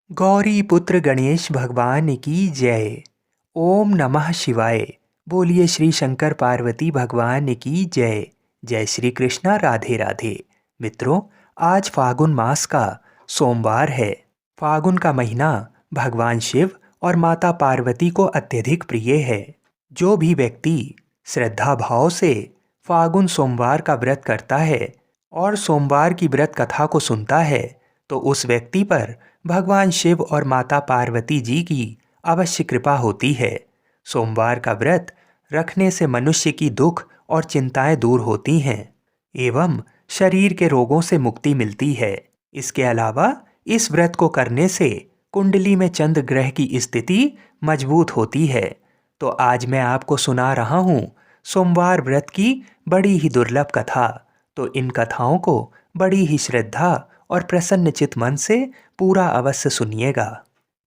गौरी पुत्र गणेश भगवान की जय। ओम नमः शिवाय। बोलिए श्री शंकर पार्वती भगवान की जय। जय श्री कृष्णा, राधे राधे। मित्रों, आज फागुन मास का सोमवार है। फागुन का महीना भगवान शिव और माता पार्वती को अत्यधिक प्रिय है। जो भी व्यक्ति श्रद्धा भाव से फागुन सोमवार का व्रत करता है और सोमवार की व्रत कथा को सुनता है तो उस व्यक्ति पर भगवान शिव और माता पार्वती जी की अवश्य कृपा होती है। सोमवार का व्रत रखने से मनुष्य की दुख और चिंताएं दूर होती हैं एवं शरीर के रोगों से मुक्ति मिलती है। इसके अलावा इस व्रत को करने से कुंडली में चंद्र ग्रह की स्थिति मजबूत होती है। तो आज मैं आपको सुना रहा हूँ सोमवार व्रत की बड़ी ही दुर्लभ कथा। तो इन कथाओं को बड़ी ही श्रद्धा और प्रसन्नचित मन से पूरा अवश्य सुनिएगा।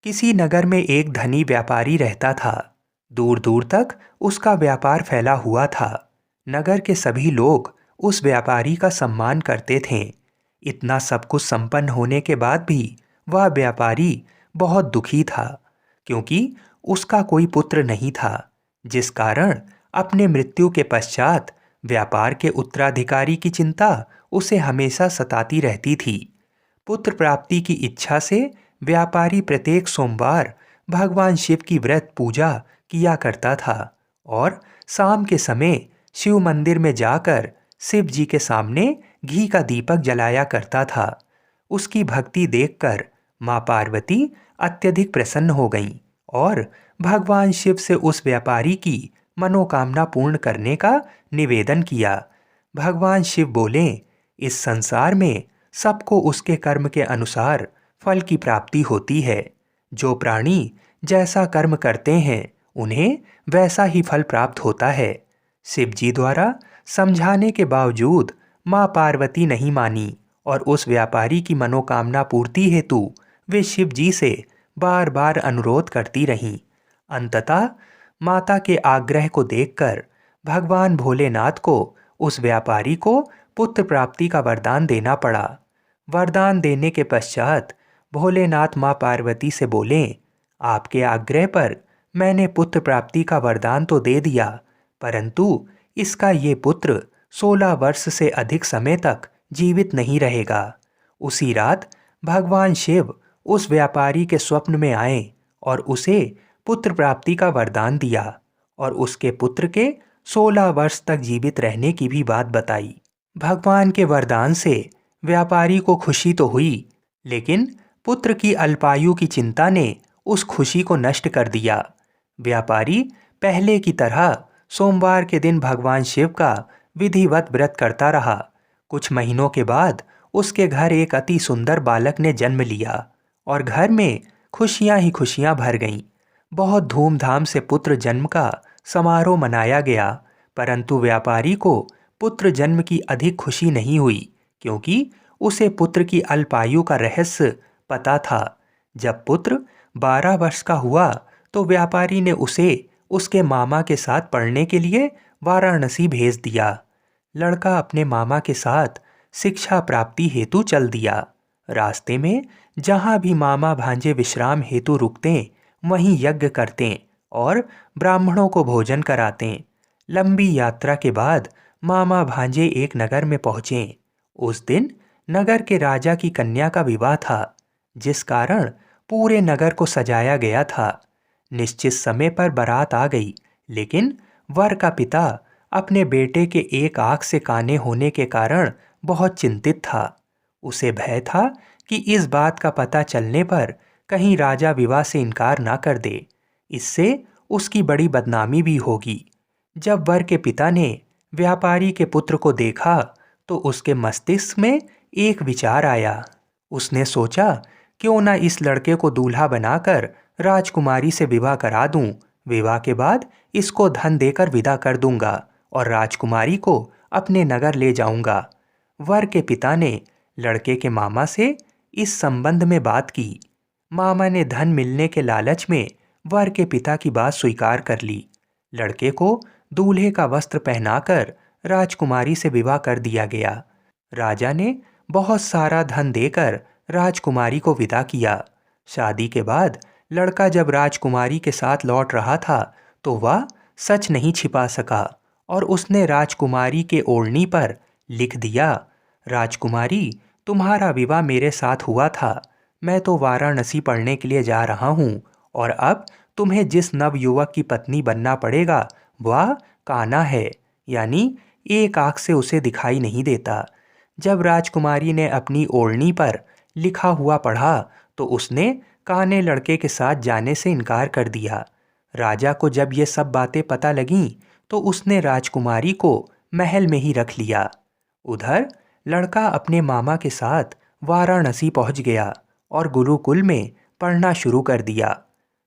किसी नगर में एक धनी व्यापारी रहता था। दूर दूर तक उसका व्यापार फैला हुआ था। नगर के सभी लोग उस व्यापारी का सम्मान करते थे। इतना सब कुछ संपन्न होने के बाद भी वह व्यापारी बहुत दुखी था, क्योंकि उसका कोई पुत्र नहीं था, जिस कारण अपने मृत्यु के पश्चात व्यापार के उत्तराधिकारी की चिंता उसे हमेशा सताती रहती थी। पुत्र प्राप्ति की इच्छा से व्यापारी प्रत्येक सोमवार भगवान शिव की व्रत पूजा किया करता था और शाम के समय शिव मंदिर में जाकर शिव जी के सामने घी का दीपक जलाया करता था। उसकी भक्ति देखकर माँ पार्वती अत्यधिक प्रसन्न हो गईं और भगवान शिव से उस व्यापारी की मनोकामना पूर्ण करने का निवेदन किया। भगवान शिव बोले, इस संसार में सबको उसके कर्म के अनुसार फल की प्राप्ति होती है। जो प्राणी जैसा कर्म करते हैं उन्हें वैसा ही फल प्राप्त होता है। शिव जी द्वारा समझाने के बावजूद माँ पार्वती नहीं मानी और उस व्यापारी की मनोकामना पूर्ति हेतु वे शिव जी से बार बार अनुरोध करती रहीं। अंततः माता के आग्रह को देखकर भगवान भोलेनाथ को उस व्यापारी को पुत्र प्राप्ति का वरदान देना पड़ा। वरदान देने के पश्चात भोलेनाथ माँ पार्वती से बोले, आपके आग्रह पर मैंने पुत्र प्राप्ति का वरदान तो दे दिया, परंतु इसका ये पुत्र 16 वर्ष से अधिक समय तक जीवित नहीं रहेगा। उसी रात भगवान शिव उस व्यापारी के स्वप्न में आए और उसे पुत्र प्राप्ति का वरदान दिया और उसके पुत्र के 16 वर्ष तक जीवित रहने की भी बात बताई। भगवान के वरदान से व्यापारी को खुशी तो हुई, लेकिन पुत्र की अल्पायु की चिंता ने उस खुशी को नष्ट कर दिया। व्यापारी पहले की तरह सोमवार के दिन भगवान शिव का विधिवत व्रत करता रहा। कुछ महीनों के बाद उसके घर एक अति सुंदर बालक ने जन्म लिया और घर में खुशियां ही खुशियां भर गईं। बहुत धूमधाम से पुत्र जन्म का समारोह मनाया गया, परंतु व्यापारी को पुत्र जन्म की अधिक खुशी नहीं हुई, क्योंकि उसे पुत्र की अल्पायु का रहस्य पता था। जब पुत्र 12 वर्ष का हुआ तो व्यापारी ने उसे उसके मामा के साथ पढ़ने के लिए वाराणसी भेज दिया। लड़का अपने मामा के साथ शिक्षा प्राप्ति हेतु चल दिया। रास्ते में जहाँ भी मामा भांजे विश्राम हेतु रुकते वहीं यज्ञ करते और ब्राह्मणों को भोजन कराते। लंबी यात्रा के बाद मामा भांजे एक नगर में पहुँचे। उस दिन नगर के राजा की कन्या का विवाह था, जिस कारण पूरे नगर को सजाया गया था। निश्चित समय पर बारात आ गई, लेकिन वर का पिता अपने बेटे के एक आंख से काने होने के कारण बहुत चिंतित था। उसे भय था कि इस बात का पता चलने पर कहीं राजा विवाह से इनकार ना कर दे, इससे उसकी बड़ी बदनामी भी होगी। जब वर के पिता ने व्यापारी के पुत्र को देखा तो उसके मस्तिष्क में एक विचार आया। उसने सोचा, क्यों ना इस लड़के को दूल्हा बनाकर राजकुमारी से विवाह करा दूं। विवाह के बाद इसको धन देकर विदा कर दूंगा और राजकुमारी को अपने नगर ले जाऊंगा। वर के पिता ने लड़के के मामा से इस संबंध में बात की। मामा ने धन मिलने के लालच में वर के पिता की बात स्वीकार कर ली। लड़के को दूल्हे का वस्त्र पहनाकर राजकुमारी से विवाह कर दिया गया। राजा ने बहुत सारा धन देकर राजकुमारी को विदा किया। शादी के बाद लड़का जब राजकुमारी के साथ लौट रहा था तो वह सच नहीं छिपा सका और उसने राजकुमारी के ओढ़नी पर लिख दिया, राजकुमारी, तुम्हारा विवाह मेरे साथ हुआ था। मैं तो वाराणसी पढ़ने के लिए जा रहा हूँ और अब तुम्हें जिस नवयुवक की पत्नी बनना पड़ेगा वह कान्हा है, यानी एक आँख से उसे दिखाई नहीं देता। जब राजकुमारी ने अपनी ओढ़नी पर लिखा हुआ पढ़ा तो उसने काने लड़के के साथ जाने से इनकार कर दिया। राजा को जब ये सब बातें पता लगीं तो उसने राजकुमारी को महल में ही रख लिया। उधर लड़का अपने मामा के साथ वाराणसी पहुंच गया और गुरुकुल में पढ़ना शुरू कर दिया।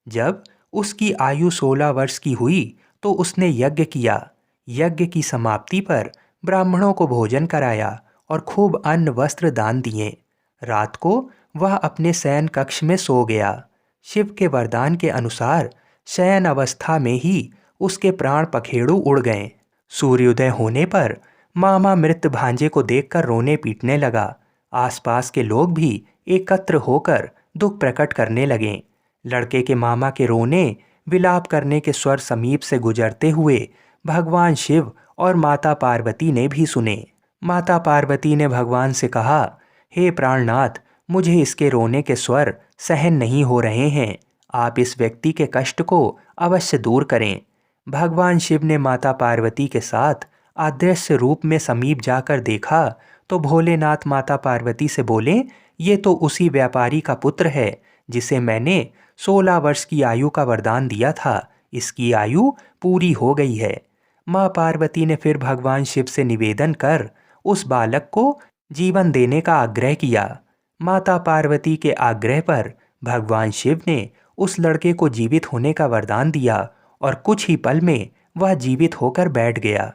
जब उसकी आयु 16 वर्ष की हुई तो उसने यज्ञ किया। यज्ञ की समाप्ति पर ब्राह्मणों को भोजन कराया और खूब अन्न वस्त्र दान दिए। रात को वह अपने शयन कक्ष में सो गया। शिव के वरदान के अनुसार शयन अवस्था में ही उसके प्राण पखेरु उड़ गए। सूर्योदय होने पर मामा मृत भांजे को देखकर रोने पीटने लगा। आसपास के लोग भी एकत्र होकर दुख प्रकट करने लगे। लड़के के मामा के रोने विलाप करने के स्वर समीप से गुजरते हुए भगवान शिव और माता पार्वती ने भी सुने। माता पार्वती ने भगवान से कहा, हे प्राणनाथ, मुझे इसके रोने के स्वर सहन नहीं हो रहे हैं। आप इस व्यक्ति के कष्ट को अवश्य दूर करें। भगवान शिव ने माता पार्वती के साथ अदृश्य रूप में समीप जाकर देखा तो भोलेनाथ माता पार्वती से बोले, ये तो उसी व्यापारी का पुत्र है जिसे मैंने 16 वर्ष की आयु का वरदान दिया था। इसकी आयु पूरी हो गई है। माँ पार्वती ने फिर भगवान शिव से निवेदन कर उस बालक को जीवन देने का आग्रह किया। माता पार्वती के आग्रह पर भगवान शिव ने उस लड़के को जीवित होने का वरदान दिया और कुछ ही पल में वह जीवित होकर बैठ गया।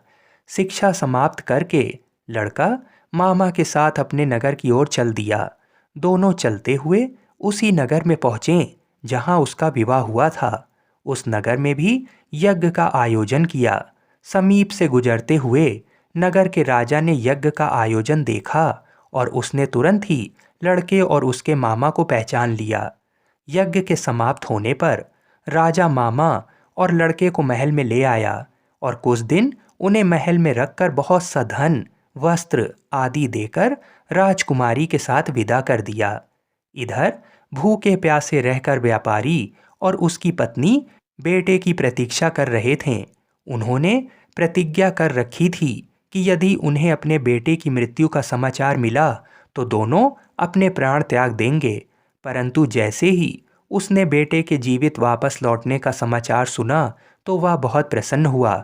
शिक्षा समाप्त करके लड़का मामा के साथ अपने नगर की ओर चल दिया। दोनों चलते हुए उसी नगर में पहुँचे जहाँ उसका विवाह हुआ था। उस नगर में भी यज्ञ का आयोजन किया। समीप से गुजरते हुए नगर के राजा ने यज्ञ का आयोजन देखा और उसने तुरंत ही लड़के और उसके मामा को पहचान लिया। यज्ञ के समाप्त होने पर राजा मामा और लड़के को महल में ले आया और कुछ दिन उन्हें महल में रखकर बहुत सा धन, वस्त्र आदि देकर राजकुमारी के साथ विदा कर दिया। इधर भूखे प्यासे रहकर व्यापारी और उसकी पत्नी बेटे की प्रतीक्षा कर रहे थे। उन्होंने प्रतिज्ञा कर रखी थी कि यदि उन्हें अपने बेटे की मृत्यु का समाचार मिला तो दोनों अपने प्राण त्याग देंगे। परंतु जैसे ही उसने बेटे के जीवित वापस लौटने का समाचार सुना तो वह बहुत प्रसन्न हुआ।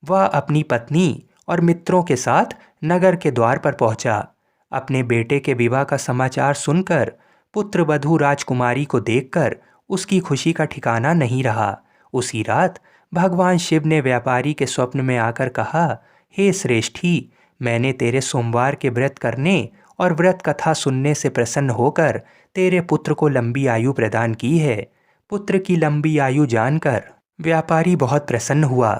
वह अपनी पत्नी और मित्रों के साथ नगर के द्वार पर पहुंचा। अपने बेटे के विवाह का समाचार सुनकर पुत्रवधू राजकुमारी को देखकर उसकी खुशी का ठिकाना नहीं रहा। उसी रात भगवान शिव ने व्यापारी के स्वप्न में आकर कहा, हे श्रेष्ठी, मैंने तेरे सोमवार के व्रत करने और व्रत कथा सुनने से प्रसन्न होकर तेरे पुत्र को लंबी आयु प्रदान की है। पुत्र की लंबी आयु जानकर व्यापारी बहुत प्रसन्न हुआ।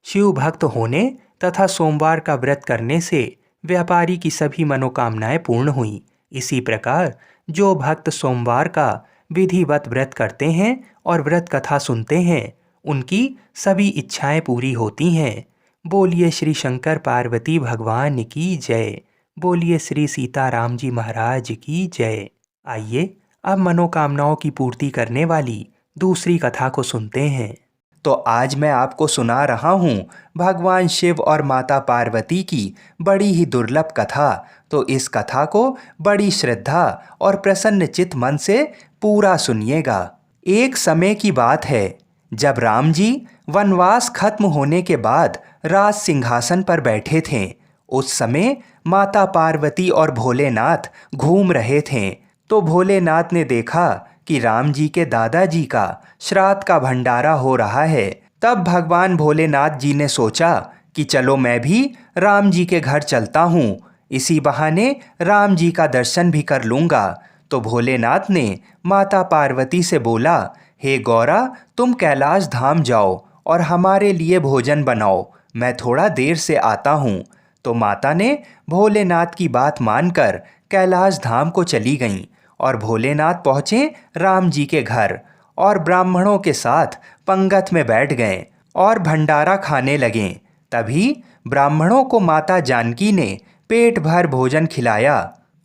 शिव भक्त होने तथा सोमवार का व्रत करने से व्यापारी की सभी मनोकामनाएं पूर्ण हुईं। इसी प्रकार जो भक्त सोमवार का विधिवत व्रत करते हैं और व्रत कथा सुनते हैं, उनकी सभी इच्छाएं पूरी होती हैं। बोलिए श्री शंकर पार्वती भगवान की जय। बोलिए श्री सीताराम जी महाराज की जय। आइए अब मनोकामनाओं की पूर्ति करने वाली दूसरी कथा को सुनते हैं। तो आज मैं आपको सुना रहा हूँ भगवान शिव और माता पार्वती की बड़ी ही दुर्लभ कथा। तो इस कथा को बड़ी श्रद्धा और प्रसन्न चित्त मन से पूरा सुनिएगा। एक समय की बात है जब राम जी वनवास खत्म होने के बाद राज सिंहासन पर बैठे थे। उस समय माता पार्वती और भोलेनाथ घूम रहे थे। तो भोलेनाथ ने देखा कि राम जी के दादाजी का श्राद्ध का भंडारा हो रहा है। तब भगवान भोलेनाथ जी ने सोचा कि चलो मैं भी राम जी के घर चलता हूँ, इसी बहाने राम जी का दर्शन भी कर लूँगा। तो भोलेनाथ ने माता पार्वती से बोला, हे गौरा, तुम कैलाश धाम जाओ और हमारे लिए भोजन बनाओ, मैं थोड़ा देर से आता हूँ। तो माता ने भोलेनाथ की बात मानकर कैलाश धाम को चली गईं और भोलेनाथ पहुँचे राम जी के घर और ब्राह्मणों के साथ पंगत में बैठ गए और भंडारा खाने लगे। तभी ब्राह्मणों को माता जानकी ने पेट भर भोजन खिलाया।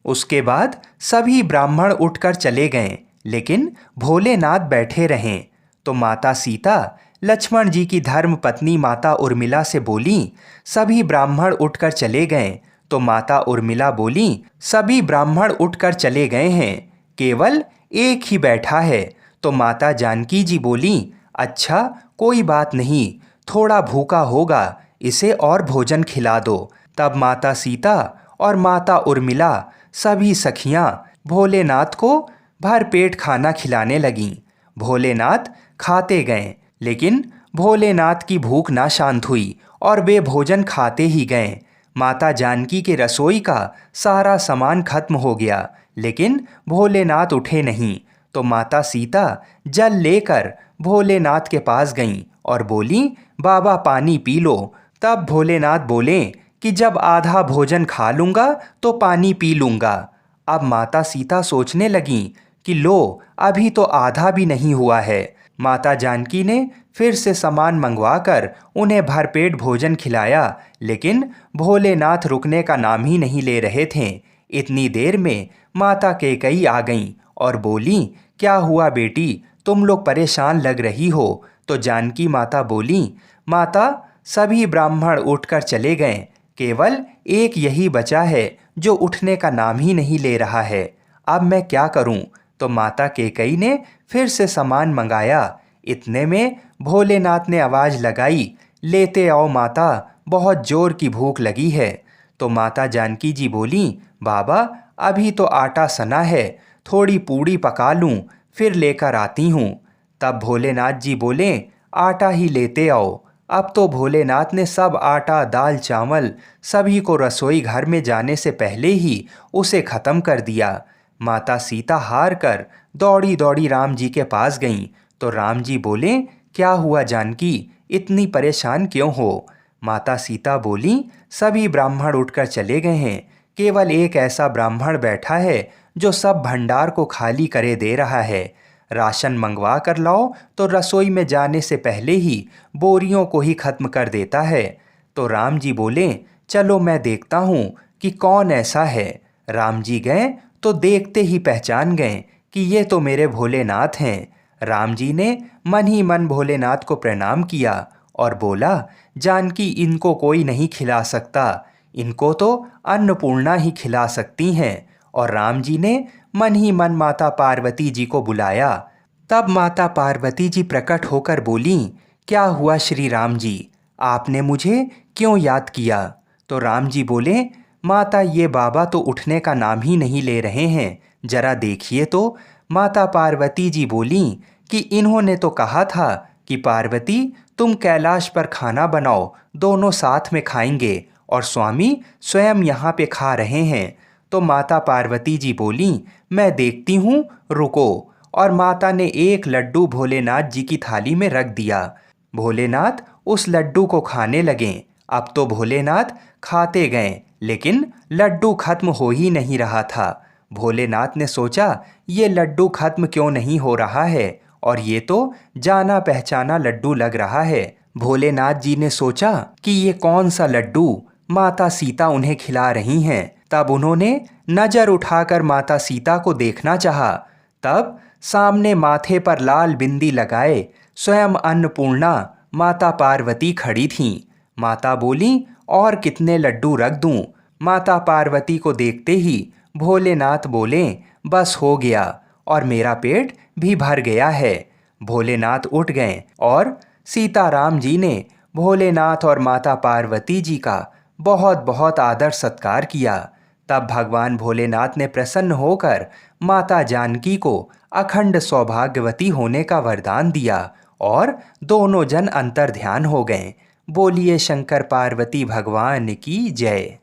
उसके बाद सभी ब्राह्मण उठकर चले गए, लेकिन भोलेनाथ बैठे रहे। तो माता सीता लक्ष्मण जी की धर्म पत्नी माता उर्मिला से बोली, सभी ब्राह्मण उठकर चले गए। तो माता उर्मिला बोली, सभी ब्राह्मण उठकर चले गए हैं, केवल एक ही बैठा है। तो माता जानकी जी बोली, अच्छा कोई बात नहीं, थोड़ा भूखा होगा, इसे और भोजन खिला दो। तब माता सीता और माता उर्मिला सभी सखियां भोलेनाथ को भर पेट खाना खिलाने लगीं। भोलेनाथ खाते गए, लेकिन भोलेनाथ की भूख ना शांत हुई और वे भोजन खाते ही गए। माता जानकी के रसोई का सारा सामान खत्म हो गया, लेकिन भोलेनाथ उठे नहीं। तो माता सीता जल लेकर भोलेनाथ के पास गईं और बोली, बाबा पानी पी लो। तब भोलेनाथ बोले कि जब आधा भोजन खा लूँगा तो पानी पी लूँगा। अब माता सीता सोचने लगीं कि लो, अभी तो आधा भी नहीं हुआ है। माता जानकी ने फिर से सामान मंगवाकर उन्हें भरपेट भोजन खिलाया, लेकिन भोलेनाथ रुकने का नाम ही नहीं ले रहे थे। इतनी देर में माता कैकेयी आ गईं और बोली, क्या हुआ बेटी, तुम लोग परेशान लग रही हो। तो जानकी माता बोली, माता सभी ब्राह्मण उठकर चले गए, केवल एक यही बचा है जो उठने का नाम ही नहीं ले रहा है, अब मैं क्या करूं। तो माता कैकेयी ने फिर से सामान मंगाया। इतने में भोलेनाथ ने आवाज़ लगाई, लेते आओ माता, बहुत जोर की भूख लगी है। तो माता जानकी जी बोली, बाबा अभी तो आटा सना है, थोड़ी पूड़ी पका लूँ फिर लेकर आती हूँ। तब भोलेनाथ जी बोले, आटा ही लेते आओ। अब तो भोलेनाथ ने सब आटा दाल चावल सभी को रसोई घर में जाने से पहले ही उसे ख़त्म कर दिया। माता सीता हार कर दौड़ी दौड़ी राम जी के पास गईं। तो राम जी बोले, क्या हुआ जानकी, इतनी परेशान क्यों हो। माता सीता बोली, सभी ब्राह्मण उठकर चले गए हैं, केवल एक ऐसा ब्राह्मण बैठा है जो सब भंडार को खाली करे दे रहा है। राशन मंगवा कर लाओ तो रसोई में जाने से पहले ही बोरियों को ही खत्म कर देता है। तो राम जी बोले, चलो मैं देखता हूँ कि कौन ऐसा है। राम जी गए तो देखते ही पहचान गए कि ये तो मेरे भोलेनाथ हैं। राम जी ने मन ही मन भोलेनाथ को प्रणाम किया और बोला, जानकी इनको कोई नहीं खिला सकता, इनको तो अन्नपूर्णा ही खिला सकती हैं। और राम जी ने मन ही मन माता पार्वती जी को बुलाया। तब माता पार्वती जी प्रकट होकर बोली, क्या हुआ श्री राम जी, आपने मुझे क्यों याद किया। तो राम जी बोले, माता ये बाबा तो उठने का नाम ही नहीं ले रहे हैं, जरा देखिए तो। माता पार्वती जी बोली कि इन्होंने तो कहा था कि पार्वती तुम कैलाश पर खाना बनाओ, दोनों साथ में खाएंगे, और स्वामी स्वयं यहाँ पे खा रहे हैं। तो माता पार्वती जी बोली, मैं देखती हूँ, रुको। और माता ने एक लड्डू भोलेनाथ जी की थाली में रख दिया। भोलेनाथ उस लड्डू को खाने लगे। अब तो भोलेनाथ खाते गए, लेकिन लड्डू खत्म हो ही नहीं रहा था। भोलेनाथ ने सोचा, ये लड्डू खत्म क्यों नहीं हो रहा है, और ये तो जाना पहचाना लड्डू लग रहा है। भोलेनाथ जी ने सोचा कि ये कौन सा लड्डू माता सीता उन्हें खिला रही हैं। तब उन्होंने नज़र उठाकर माता सीता को देखना चाहा। तब सामने माथे पर लाल बिंदी लगाए स्वयं अन्नपूर्णा माता पार्वती खड़ी थीं। माता बोली, और कितने लड्डू रख दूं। माता पार्वती को देखते ही भोलेनाथ बोले, बस हो गया, और मेरा पेट भी भर गया है। भोलेनाथ उठ गए और सीताराम जी ने भोलेनाथ और माता पार्वती जी का बहुत बहुत आदर सत्कार किया। तब भगवान भोलेनाथ ने प्रसन्न होकर माता जानकी को अखंड सौभाग्यवती होने का वरदान दिया और दोनों जन अंतर्ध्यान हो गए। बोलिए शंकर पार्वती भगवान की जय।